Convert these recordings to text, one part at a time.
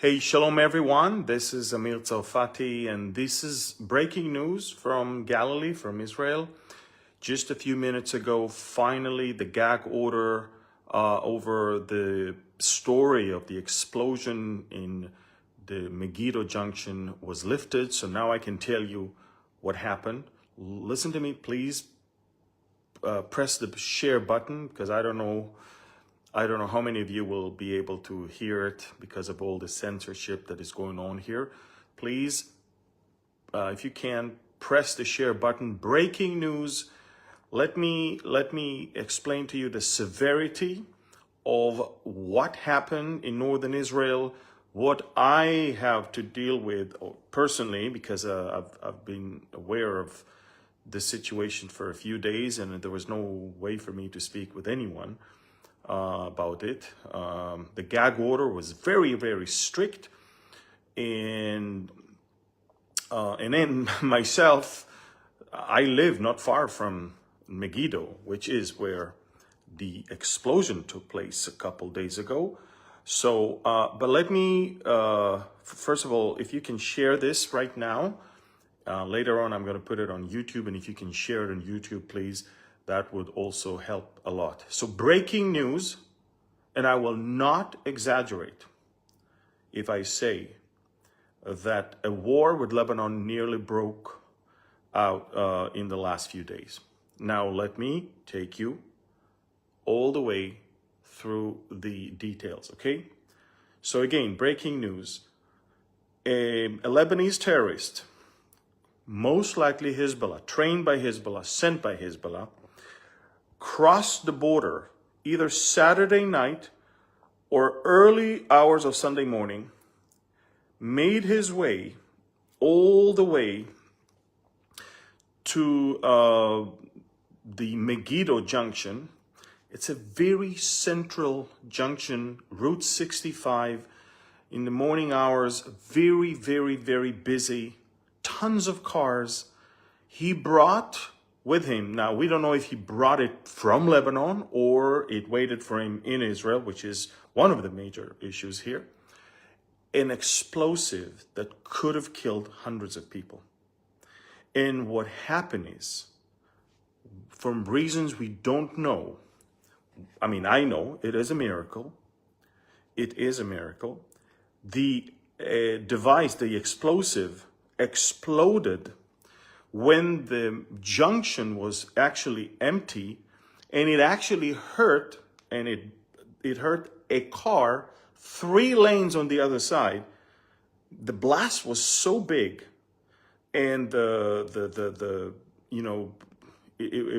Hey, shalom everyone. This isツァルファティ, and this is breaking news from Galilee, from Israel. Just a few minutes ago, finally, the gag order over the story of the explosion in the Megiddo Junction was lifted. So now I can tell you what happened. Listen to me, please. Press the share button, because I don't know how many of you will be able to hear it because of all the censorship that is going on here. Please, if you can, press the share button. Breaking news. Let me explain to you the severity of what happened in northern Israel, what I have to deal with personally, because I've been aware of the situation for a few days, and there was no way for me to speak with anyone about it. The gag order was very, very strict, and then myself, I live not far from Megiddo, which is where the explosion took place a couple days ago. So, but let me, first of all, if you can share this right now, later on I'm going to put it on YouTube, and if you can share it on YouTube, please, that would also help a lot. So breaking news, and I will not exaggerate if I say that a war with Lebanon nearly broke out in the last few days. Now let me take you all the way through the details, okay? So again, breaking news. A Lebanese terrorist, most likely Hezbollah, trained by Hezbollah, sent by Hezbollah, crossed the border either Saturday night or early hours of Sunday morning, made his way all the way to the Megiddo Junction. It's a very central junction, Route 65, in the morning hours, very, very, very busy, tons of cars. He brought with him, now we don't know if he brought it from Lebanon or it waited for him in Israel, which is one of the major issues here, an explosive that could have killed hundreds of people. And what happened is, from reasons we don't know, I mean, I know it is a miracle. It is a miracle. The device, the explosive, exploded when the junction was actually empty, and it actually hurt, and it hurt a car 3 lanes on the other side. The blast was so big, and it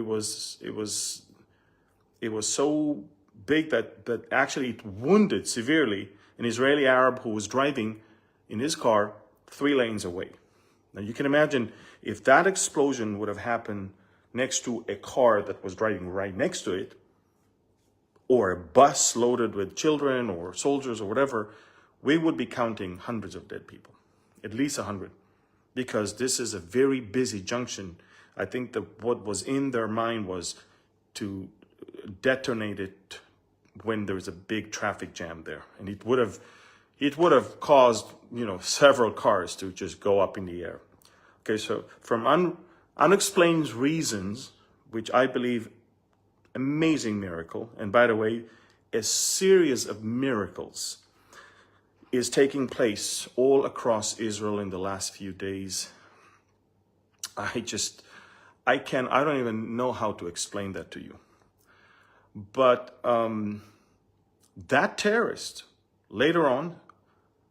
was so big that actually it wounded severely an Israeli Arab who was driving in his car 3 lanes away. Now you can imagine if that explosion would have happened next to a car that was driving right next to it, or a bus loaded with children or soldiers or whatever, we would be counting hundreds of dead people, at least 100, because this is a very busy junction. I think that what was in their mind was to detonate it when there's a big traffic jam there, and it would have caused, several cars to just go up in the air. Okay, so from unexplained reasons, which I believe amazing miracle, and by the way, a series of miracles is taking place all across Israel in the last few days. I don't even know how to explain that to you. But that terrorist later on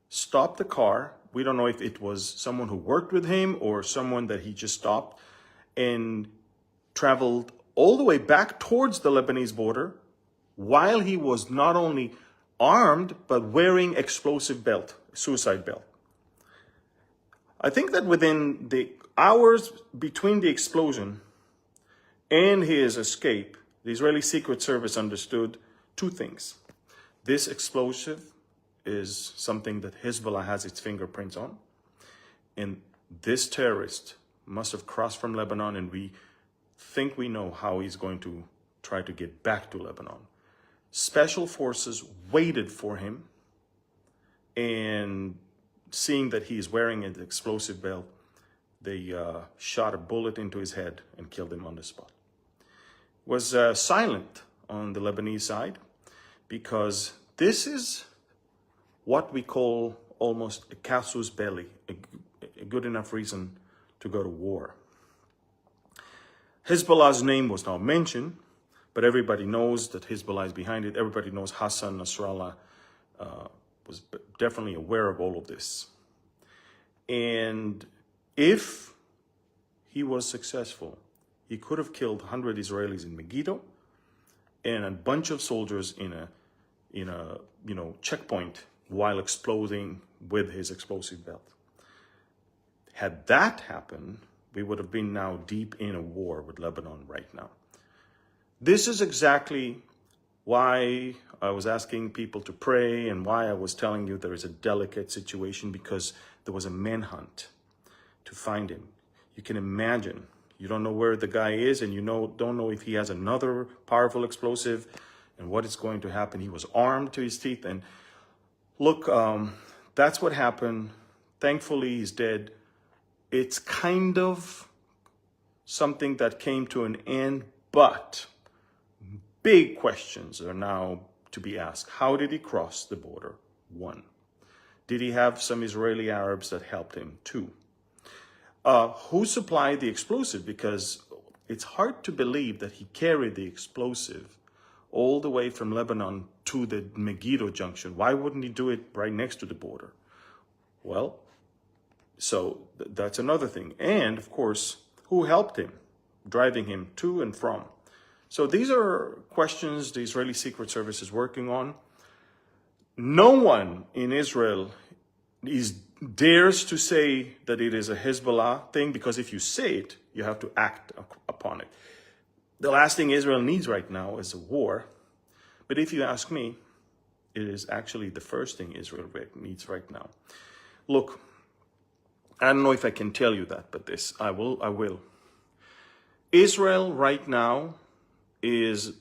stopped the car. We don't know if it was someone who worked with him or someone that he just stopped, and traveled all the way back towards the Lebanese border while he was not only armed, but wearing explosive belt, suicide belt. I think that within the hours between the explosion and his escape, the Israeli Secret Service understood 2 things. This explosive is something that Hezbollah has its fingerprints on, and this terrorist must have crossed from Lebanon, and we think we know how he's going to try to get back to Lebanon. Special forces waited for him and seeing that he is wearing an explosive belt, they shot a bullet into his head and killed him on the spot. Was silent on the Lebanese side because this is what we call almost a casus belli, a good enough reason to go to war. Hezbollah's name was not mentioned, but everybody knows that Hezbollah is behind it. Everybody knows Hassan Nasrallah was definitely aware of all of this. And if he was successful, he could have killed 100 Israelis in Megiddo and a bunch of soldiers in a checkpoint while exploding with his explosive belt. Had that happened, we would have been now deep in a war with Lebanon right now. This is exactly why I was asking people to pray and why I was telling you there is a delicate situation, because there was a manhunt to find him. You can imagine, you don't know where the guy is and you don't know if he has another powerful explosive and what is going to happen. He was armed to his teeth, and look, that's what happened. Thankfully, he's dead. It's kind of something that came to an end, but big questions are now to be asked. How did he cross the border? 1. Did he have some Israeli Arabs that helped him? 2. Who supplied the explosive? Because it's hard to believe that he carried the explosive all the way from Lebanon to the Megiddo junction. Why wouldn't he do it right next to the border? Well, so that's another thing. And of course, who helped him, driving him to and from? So these are questions the Israeli Secret Service is working on. No one in Israel dares to say that it is a Hezbollah thing, because if you say it, you have to act upon it. The last thing Israel needs right now is a war. But if you ask me, it is actually the first thing Israel needs right now. Look, I don't know if I can tell you that, but this, I will. Israel right now is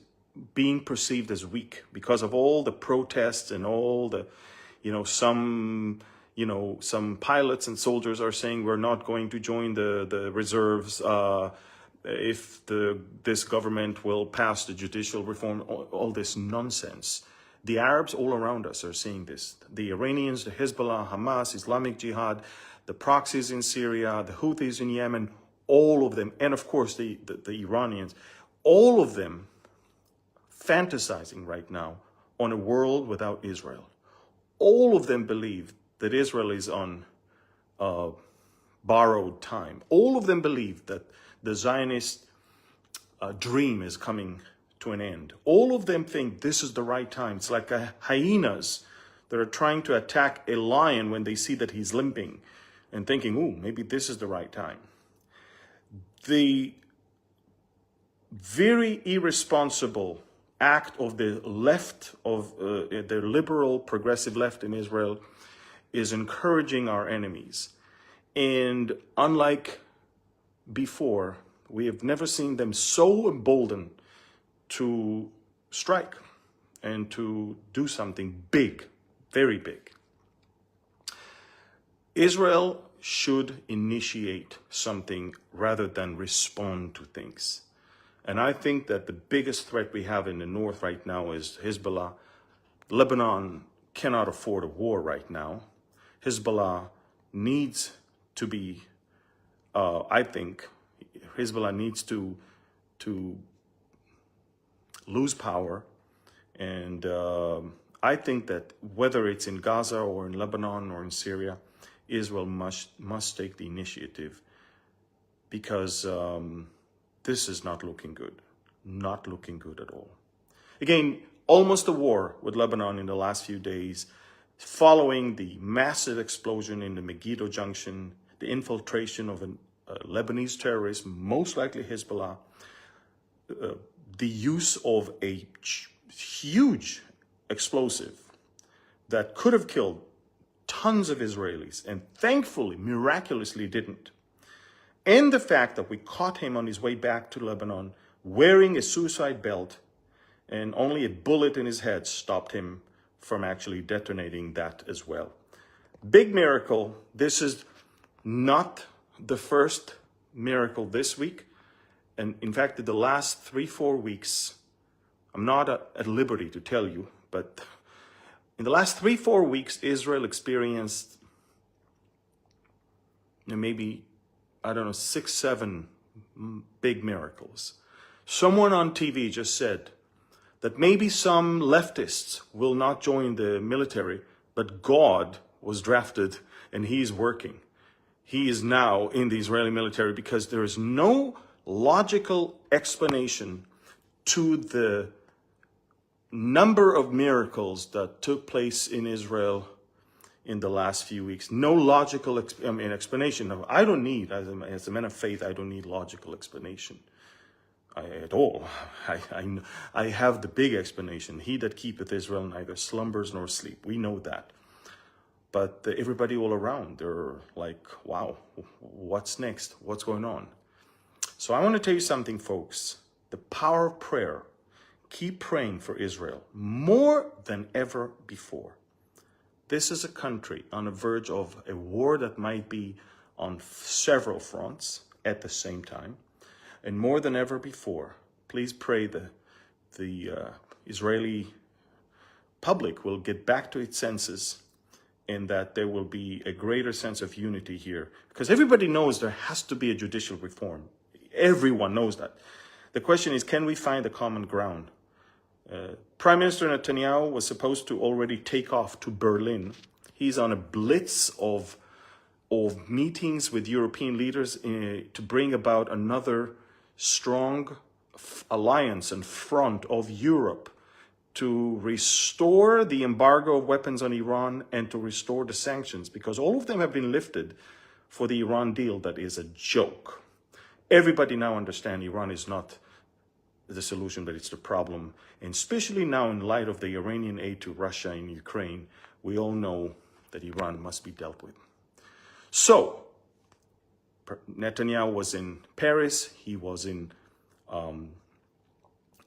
being perceived as weak because of all the protests and all the, some pilots and soldiers are saying we're not going to join the reserves if this government will pass the judicial reform, all this nonsense. The Arabs all around us are seeing this. The Iranians, the Hezbollah, Hamas, Islamic Jihad, the proxies in Syria, the Houthis in Yemen, all of them, and of course the Iranians, all of them fantasizing right now on a world without Israel. All of them believe that Israel is on borrowed time. All of them believe that the Zionist dream is coming to an end. All of them think this is the right time. It's like hyenas that are trying to attack a lion when they see that he's limping and thinking, ooh, maybe this is the right time. The very irresponsible act of the left, of the liberal progressive left in Israel, is encouraging our enemies. And unlike before, we have never seen them so emboldened to strike and to do something big, very big. Israel should initiate something rather than respond to things. And I think that the biggest threat we have in the north right now is Hezbollah. Lebanon cannot afford a war right now. Hezbollah needs to be, I think, Hezbollah needs to lose power. And I think that whether it's in Gaza or in Lebanon or in Syria, Israel must take the initiative, because this is not looking good. Not looking good at all. Again, almost a war with Lebanon in the last few days, following the massive explosion in the Megiddo junction, the infiltration of a Lebanese terrorist, most likely Hezbollah, the use of a huge explosive that could have killed tons of Israelis, and thankfully, miraculously didn't. And the fact that we caught him on his way back to Lebanon wearing a suicide belt, and only a bullet in his head stopped him from actually detonating that as well. Big miracle. This is not the first miracle this week. And in fact, in the last 3-4 weeks, I'm not at liberty to tell you, but in the last 3-4 weeks, Israel experienced maybe, 6-7 big miracles. Someone on TV just said that maybe some leftists will not join the military, but God was drafted and he's working. He is now in the Israeli military because there is no logical explanation to the number of miracles that took place in Israel in the last few weeks. No logical explanation. I don't need, as a man of faith, I don't need logical explanation at all. I have the big explanation. He that keepeth Israel neither slumbers nor sleep. We know that. But everybody all around, they're like, wow, what's next? What's going on? So I want to tell you something, folks. The power of prayer. Keep praying for Israel more than ever before. This is a country on the verge of a war that might be on several fronts at the same time. And more than ever before, please pray the Israeli public will get back to its senses and that there will be a greater sense of unity here. Because everybody knows there has to be a judicial reform. Everyone knows that. The question is, can we find a common ground? Prime Minister Netanyahu was supposed to already take off to Berlin. He's on a blitz of meetings with European leaders to bring about another strong alliance and front of Europe to restore the embargo of weapons on Iran and to restore the sanctions, because all of them have been lifted for the Iran deal that is a joke. Everybody now understands Iran is not the solution, but it's the problem. And especially now in light of the Iranian aid to Russia and Ukraine, we all know that Iran must be dealt with. So, Netanyahu was in Paris, he was in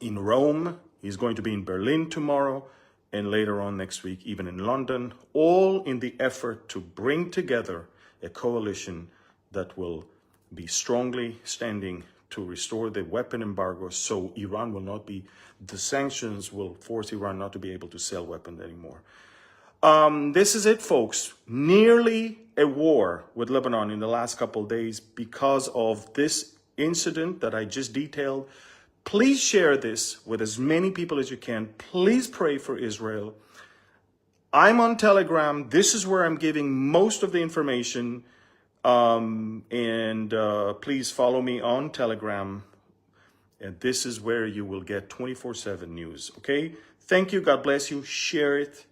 Rome, he's going to be in Berlin tomorrow, and later on next week, even in London, all in the effort to bring together a coalition that will be strongly standing to restore the weapon embargo so Iran will not be, the sanctions will force Iran not to be able to sell weapons anymore. This is it, folks. Nearly a war with Lebanon in the last couple of days because of this incident that I just detailed. Please share this with as many people as you can. Please pray for Israel. I'm on Telegram. This is where I'm giving most of the information. Please follow me on Telegram. And this is where you will get 24/7 news. Okay? Thank you. God bless you. Share it.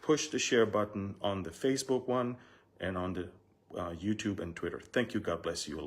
Push the share button on the Facebook one and on the YouTube and Twitter. Thank you. God bless you.